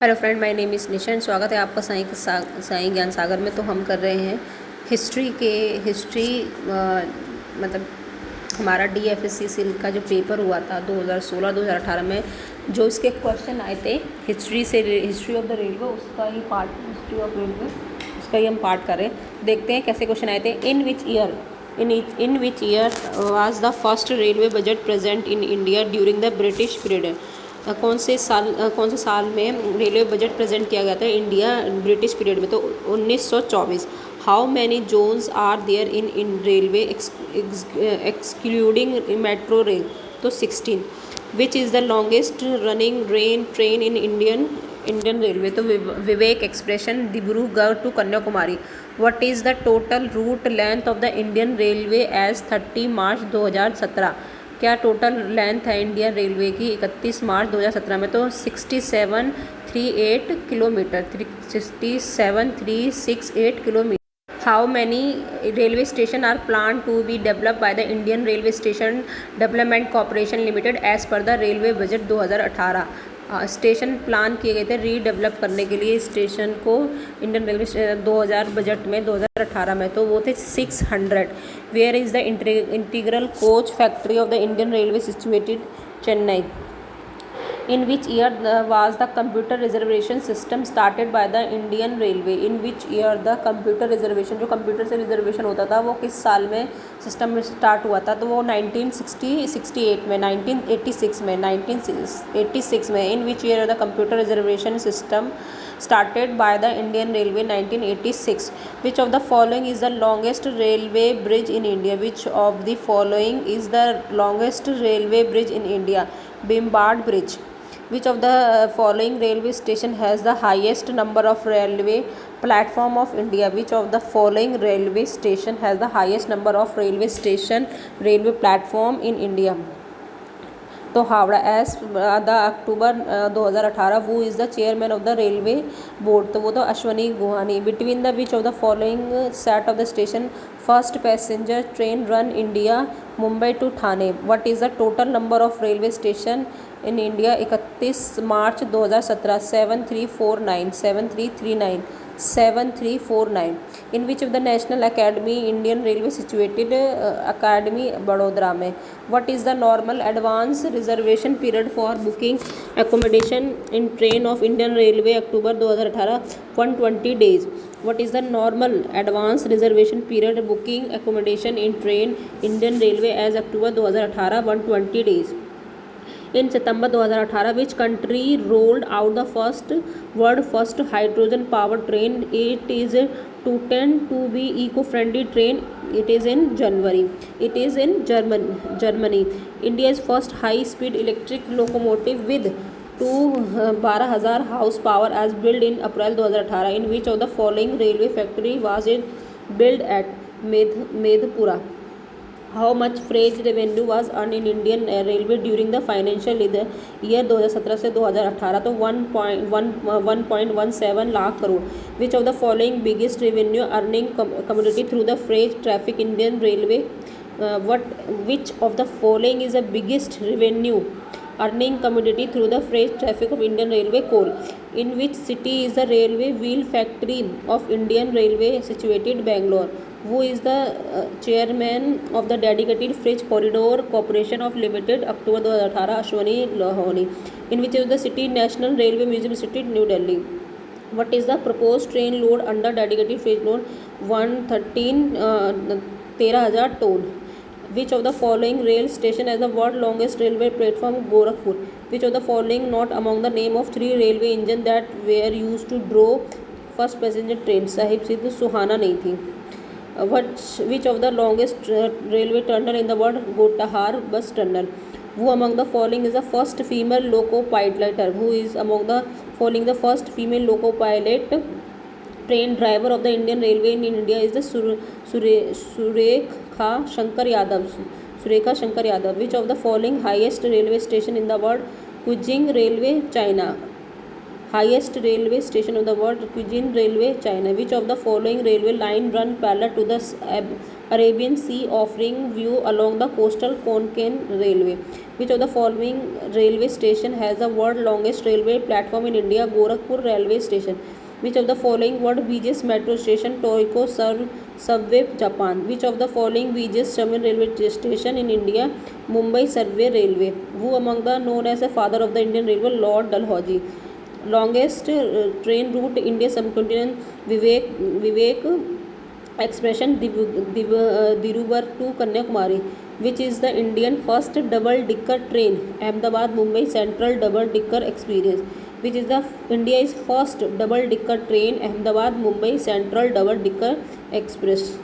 Hello friend, my name is Neesham. स्वागत है आपका साईं ज्ञान सागर में। तो हम कर रहे हैं हिस्ट्री मतलब हमारा डीएफएससी सिल का जो पेपर हुआ था 2016-2018 में, जो इसके क्वेश्चन आए थे हिस्ट्री ऑफ द रेलवे, उसका ही पार्ट हिस्ट्री ऑफ रेलवे उसका ही हम पार्ट करें। देखते हैं कैसे क्वेश्चन आए थे। In which year was the first railway budget present in India during the British period. कौन से साल में रेलवे बजट प्रेजेंट किया गया था इंडिया ब्रिटिश पीरियड में? तो 1924। How many zones are there in railway excluding metro rail? तो 16। Which is the longest running train in Indian railway? तो Vivek expression Dibrugarh to Kanyakumari. What is the total route length of the Indian railway as 30 March 2017? क्या total length है Indian railway की 31 मार्च 2017 में? तो 6738 kilometre, 67368 kilometre. How many railway station are plan to be developed by the Indian railway station development corporation limited as per the railway budget 2018? Station plan किए गए थे redevelop करने के लिए स्टेशन को इंडियन रेलवे 2000 बजट में 2018 में। तो वो थे 600। Where is the integral coach factory of the Indian railway situated? Chennai. In which year was the computer reservation system started by the Indian railway? In which year the computer reservation, जो computer से reservation होता था, वो किस साल में system में start हुआ था? तो वो 1968 में, 1986 में। In which year the computer reservation system started by the Indian Railway? 1986. Which of the following is the longest railway bridge in India? Which of the following is the longest railway bridge in India? Bimbad Bridge. Which of the following railway station has the highest number of railway platform of India? Which of the following railway station has the highest number of railway platform in India? तो Howrah S the October 2018 who is the chairman of the railway board? तो वो तो Ashwani Guhani. Between the which of the following set of the station first passenger train run India Mumbai to Thane? What is the total number of railway station in India 31 March 2017? 7349 in which of the national academy Indian railway situated? Academy Vadodara में। What is the normal advance reservation period for booking accommodation in train of Indian railway October 2018? 120 days. What is the normal advance reservation period booking accommodation in train Indian Railway as October 2018? 120 days. In September 2018, which country rolled out the first hydrogen powered train? It is to tend to be eco-friendly train. It is in January. It is in Germany. India's first high-speed electric locomotive with 12,000 horsepower as built in April 2018. In which of the following railway factory was it built at? Medhpura. How much freight revenue was earned in Indian Railway during the financial year 2017 से 2018? तो 1.17 lakh crore. Which of the following biggest revenue earning commodity through the freight traffic Indian Railway? Which of the following is the biggest revenue earning commodity through the freight traffic of Indian Railway? Coal. In which city is the railway wheel factory of Indian Railway situated? Bangalore. Who is the chairman of the dedicated freight corridor corporation of limited? October 2018 Ashwani Lohani. In which of the city National Railway Museum situated? New Delhi. What is the proposed train load under dedicated freight load? 13,000 ton. Which of the following rail station has the world longest railway platform? Gorakhpur. Which of the following not among the name of 3 railway engine that were used to draw first passenger train? Sahib सिद्ध सुहाना नहीं थी. Which of the longest railway tunnel in the world? Gotahar bus tunnel. Who among the following is the first female loco pilot? Who is among the following the first female loco pilot? Train driver of the Indian Railway in India is the Surekha Shankar Yadav. Which of the following highest railway station in the world? Kujing Railway, China. Highest railway station of the world, Qujin Railway, China. Which of the following railway line run parallel to the Arabian Sea, offering view along the coastal Konkan Railway? Which of the following railway station has the world longest railway platform in India? Gorakhpur Railway Station. Which of the following world busiest metro station? Tokyo Subway, Japan. Which of the following busiest terminal railway station in India? Mumbai Survey Railway. Who among the known as the father of the Indian Railway? Lord Dalhousie. Longest train route India subcontinent, Vivek expression, Dirubur to Kanyakumari. Which is the Indian first double decker train? Ahmedabad Mumbai Central double decker experience. Which is the India's first double decker train? Ahmedabad Mumbai Central double decker express.